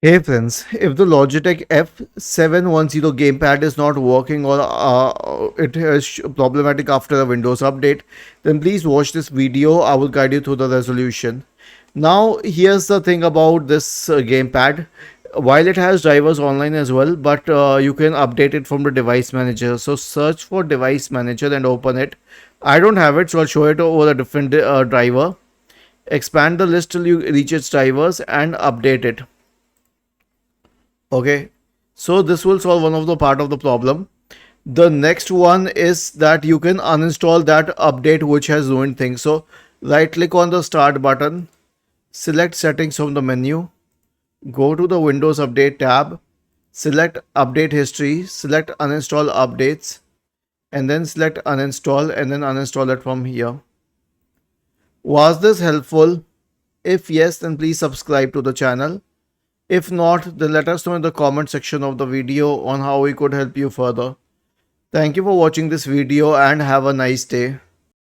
Hey friends, if the Logitech F710 Gamepad is not working or it is problematic after a Windows update, then please watch this video. I will guide you through the resolution. Now, here's the thing about this Gamepad. While it has drivers online as well, but you can update it from the device manager. So search for device manager and open it. I don't have it, so I'll show it over a different driver. Expand the list till you reach its drivers and update it. Okay, so this will solve one of the part of the problem. The next one is that you can uninstall that update which has ruined things. So right click on the start button, select settings from the menu, go to the Windows Update tab, select update history, select uninstall updates, and then select uninstall and then uninstall it from here. Was this helpful? If yes, then please subscribe to the channel. If not, then let us know in the comment section of the video on how we could help you further. Thank you for watching this video and have a nice day.